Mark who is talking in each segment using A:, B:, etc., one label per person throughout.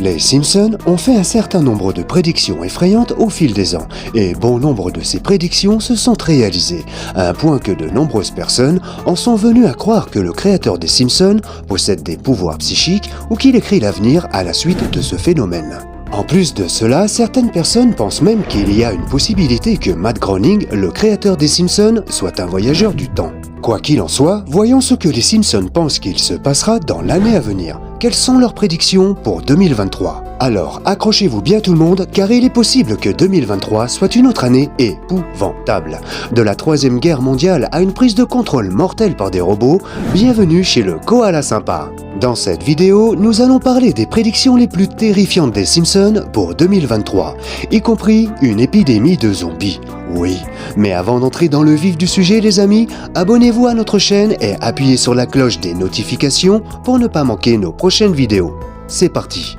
A: Les Simpsons ont fait un certain nombre de prédictions effrayantes au fil des ans, et bon nombre de ces prédictions se sont réalisées, à un point que de nombreuses personnes en sont venues à croire que le créateur des Simpsons possède des pouvoirs psychiques ou qu'il écrit l'avenir à la suite de ce phénomène. En plus de cela, certaines personnes pensent même qu'il y a une possibilité que Matt Groening, le créateur des Simpsons, soit un voyageur du temps. Quoi qu'il en soit, voyons ce que les Simpsons pensent qu'il se passera dans l'année à venir. Quelles sont leurs prédictions pour 2023 ? Alors, accrochez-vous bien tout le monde, car il est possible que 2023 soit une autre année épouvantable. De la Troisième Guerre mondiale à une prise de contrôle mortelle par des robots, bienvenue chez le Koala Sympa. Dans cette vidéo, nous allons parler des prédictions les plus terrifiantes des Simpsons pour 2023, y compris une épidémie de zombies. Oui, mais avant d'entrer dans le vif du sujet les amis, abonnez-vous à notre chaîne et appuyez sur la cloche des notifications pour ne pas manquer nos prochaines vidéos. C'est parti!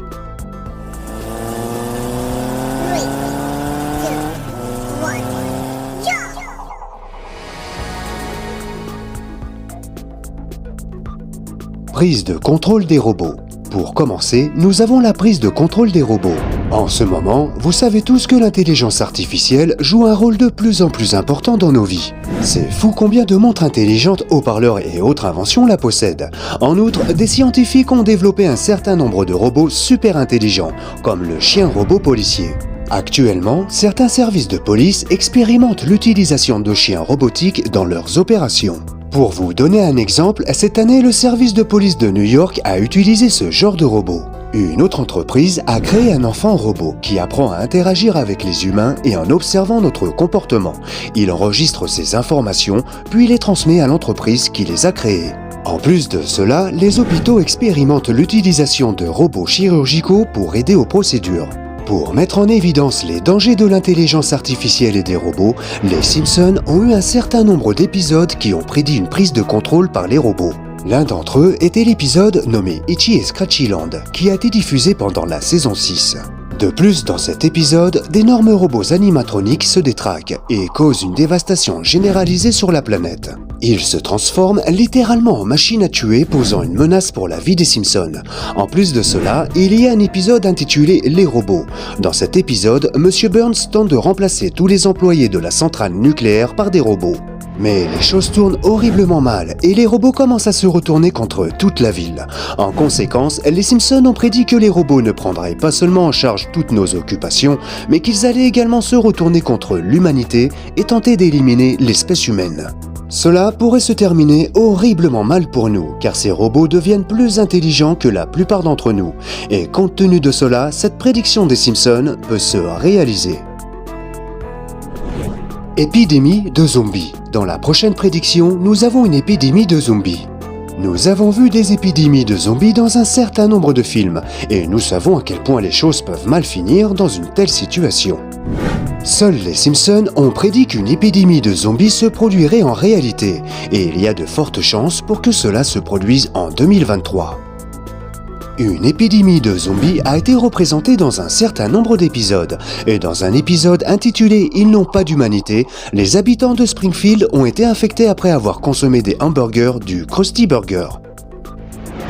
A: Prise de contrôle des robots. Pour commencer, nous avons la prise de contrôle des robots. En ce moment, vous savez tous que l'intelligence artificielle joue un rôle de plus en plus important dans nos vies. C'est fou combien de montres intelligentes, haut-parleurs et autres inventions la possèdent. En outre, des scientifiques ont développé un certain nombre de robots super intelligents, comme le chien robot policier. Actuellement, certains services de police expérimentent l'utilisation de chiens robotiques dans leurs opérations. Pour vous donner un exemple, cette année, le service de police de New York a utilisé ce genre de robot. Une autre entreprise a créé un enfant robot qui apprend à interagir avec les humains et en observant notre comportement. Il enregistre ces informations, puis les transmet à l'entreprise qui les a créées. En plus de cela, les hôpitaux expérimentent l'utilisation de robots chirurgicaux pour aider aux procédures. Pour mettre en évidence les dangers de l'intelligence artificielle et des robots, les Simpsons ont eu un certain nombre d'épisodes qui ont prédit une prise de contrôle par les robots. L'un d'entre eux était l'épisode nommé Itchy et Scratchy Land, qui a été diffusé pendant la saison 6. De plus, dans cet épisode, d'énormes robots animatroniques se détraquent et causent une dévastation généralisée sur la planète. Ils se transforment littéralement en machines à tuer, posant une menace pour la vie des Simpsons. En plus de cela, il y a un épisode intitulé « Les robots ». Dans cet épisode, Monsieur Burns tente de remplacer tous les employés de la centrale nucléaire par des robots. Mais les choses tournent horriblement mal et les robots commencent à se retourner contre toute la ville. En conséquence, les Simpsons ont prédit que les robots ne prendraient pas seulement en charge toutes nos occupations, mais qu'ils allaient également se retourner contre l'humanité et tenter d'éliminer l'espèce humaine. Cela pourrait se terminer horriblement mal pour nous, car ces robots deviennent plus intelligents que la plupart d'entre nous. Et compte tenu de cela, cette prédiction des Simpsons peut se réaliser. Épidémie de zombies. Dans la prochaine prédiction, nous avons une épidémie de zombies. Nous avons vu des épidémies de zombies dans un certain nombre de films, et nous savons à quel point les choses peuvent mal finir dans une telle situation. Seuls les Simpsons ont prédit qu'une épidémie de zombies se produirait en réalité, et il y a de fortes chances pour que cela se produise en 2023. Une épidémie de zombies a été représentée dans un certain nombre d'épisodes, et dans un épisode intitulé « Ils n'ont pas d'humanité », les habitants de Springfield ont été infectés après avoir consommé des hamburgers du Krusty Burger.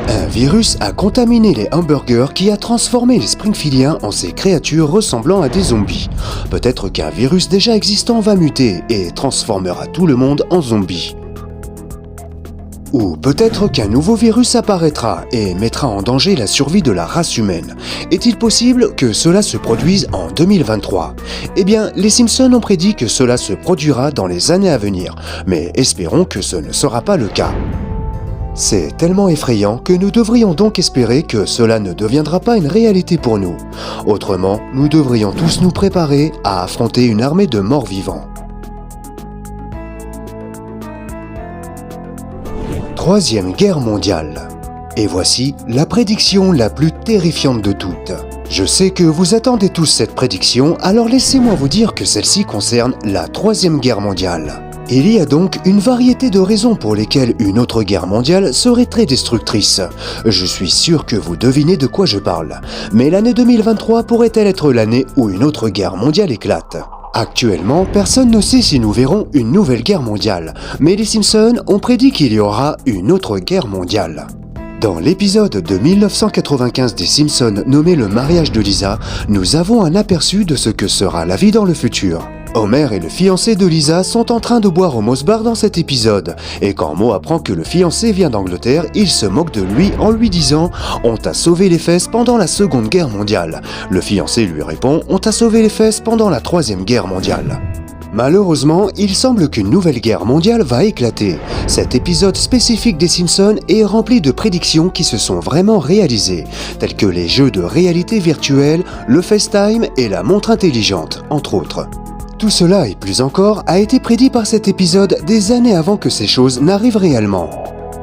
A: Un virus a contaminé les hamburgers qui a transformé les Springfieldiens en ces créatures ressemblant à des zombies. Peut-être qu'un virus déjà existant va muter et transformera tout le monde en zombies. Ou peut-être qu'un nouveau virus apparaîtra et mettra en danger la survie de la race humaine. Est-il possible que cela se produise en 2023 ? Eh bien, les Simpsons ont prédit que cela se produira dans les années à venir, mais espérons que ce ne sera pas le cas. C'est tellement effrayant que nous devrions donc espérer que cela ne deviendra pas une réalité pour nous. Autrement, nous devrions tous nous préparer à affronter une armée de morts vivants. Troisième Guerre mondiale. Et voici la prédiction la plus terrifiante de toutes. Je sais que vous attendez tous cette prédiction, alors laissez-moi vous dire que celle-ci concerne la Troisième Guerre mondiale. Il y a donc une variété de raisons pour lesquelles une autre guerre mondiale serait très destructrice. Je suis sûr que vous devinez de quoi je parle. Mais l'année 2023 pourrait-elle être l'année où une autre guerre mondiale éclate ? Actuellement, personne ne sait si nous verrons une nouvelle guerre mondiale, mais les Simpsons ont prédit qu'il y aura une autre guerre mondiale. Dans l'épisode de 1995 des Simpsons nommé Le mariage de Lisa, nous avons un aperçu de ce que sera la vie dans le futur. Homer et le fiancé de Lisa sont en train de boire au Moss Bar dans cet épisode, et quand Moe apprend que le fiancé vient d'Angleterre, il se moque de lui en lui disant « On t'a sauvé les fesses pendant la Seconde Guerre mondiale ». Le fiancé lui répond « On t'a sauvé les fesses pendant la Troisième Guerre mondiale ». Malheureusement, il semble qu'une nouvelle guerre mondiale va éclater. Cet épisode spécifique des Simpsons est rempli de prédictions qui se sont vraiment réalisées, telles que les jeux de réalité virtuelle, le FaceTime et la montre intelligente, entre autres. Tout cela et plus encore a été prédit par cet épisode des années avant que ces choses n'arrivent réellement.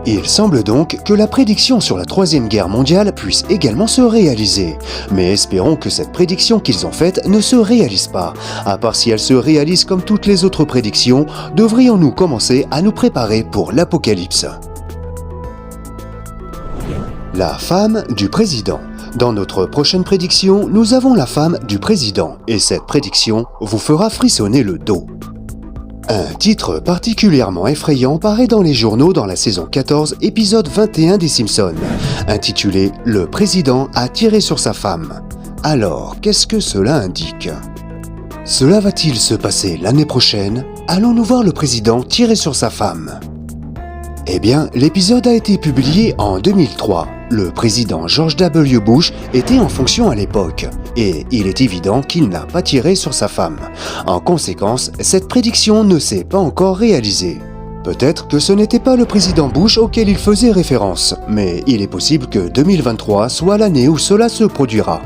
A: Il semble donc que la prédiction sur la Troisième Guerre mondiale puisse également se réaliser. Mais espérons que cette prédiction qu'ils ont faite ne se réalise pas. À part si elle se réalise comme toutes les autres prédictions, devrions-nous commencer à nous préparer pour l'apocalypse. La femme du président. Dans notre prochaine prédiction, nous avons la femme du président, et cette prédiction vous fera frissonner le dos. Un titre particulièrement effrayant paraît dans les journaux dans la saison 14, épisode 21 des Simpsons, intitulé « Le président a tiré sur sa femme ». Alors, qu'est-ce que cela indique ? Cela va-t-il se passer l'année prochaine ? Allons-nous voir le président tirer sur sa femme ? Eh bien, l'épisode a été publié en 2003. Le président George W. Bush était en fonction à l'époque, et il est évident qu'il n'a pas tiré sur sa femme. En conséquence, cette prédiction ne s'est pas encore réalisée. Peut-être que ce n'était pas le président Bush auquel il faisait référence, mais il est possible que 2023 soit l'année où cela se produira.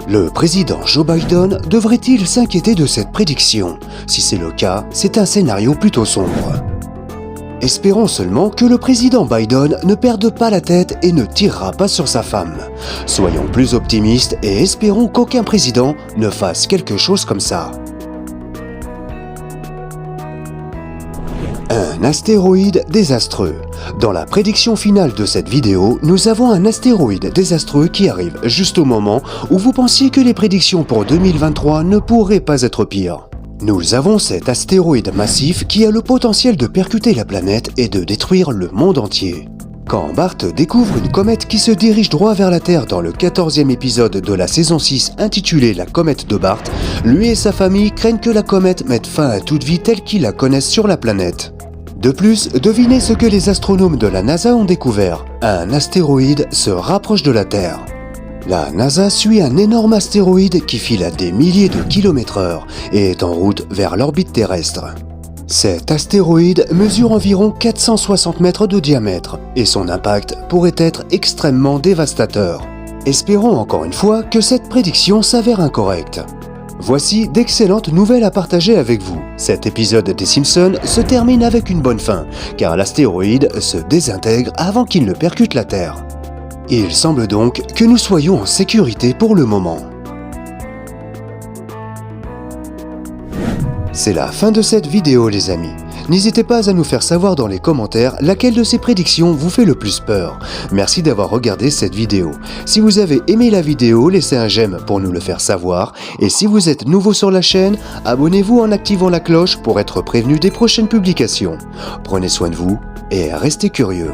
A: Le président Joe Biden devrait-il s'inquiéter de cette prédiction ? Si c'est le cas, c'est un scénario plutôt sombre. Espérons seulement que le président Biden ne perde pas la tête et ne tirera pas sur sa femme. Soyons plus optimistes et espérons qu'aucun président ne fasse quelque chose comme ça. Un astéroïde désastreux. Dans la prédiction finale de cette vidéo, nous avons un astéroïde désastreux qui arrive juste au moment où vous pensiez que les prédictions pour 2023 ne pourraient pas être pires. Nous avons cet astéroïde massif qui a le potentiel de percuter la planète et de détruire le monde entier. Quand Bart découvre une comète qui se dirige droit vers la Terre dans le 14e épisode de la saison 6 intitulé La comète de Bart, lui et sa famille craignent que la comète mette fin à toute vie telle qu'ils la connaissent sur la planète. De plus, devinez ce que les astronomes de la NASA ont découvert. Un astéroïde se rapproche de la Terre. La NASA suit un énorme astéroïde qui file à des milliers de km/h et est en route vers l'orbite terrestre. Cet astéroïde mesure environ 460 mètres de diamètre et son impact pourrait être extrêmement dévastateur. Espérons encore une fois que cette prédiction s'avère incorrecte. Voici d'excellentes nouvelles à partager avec vous. Cet épisode des Simpsons se termine avec une bonne fin, car l'astéroïde se désintègre avant qu'il ne percute la Terre. Il semble donc que nous soyons en sécurité pour le moment. C'est la fin de cette vidéo les amis. N'hésitez pas à nous faire savoir dans les commentaires laquelle de ces prédictions vous fait le plus peur. Merci d'avoir regardé cette vidéo. Si vous avez aimé la vidéo, laissez un j'aime pour nous le faire savoir. Et si vous êtes nouveau sur la chaîne, abonnez-vous en activant la cloche pour être prévenu des prochaines publications. Prenez soin de vous et restez curieux.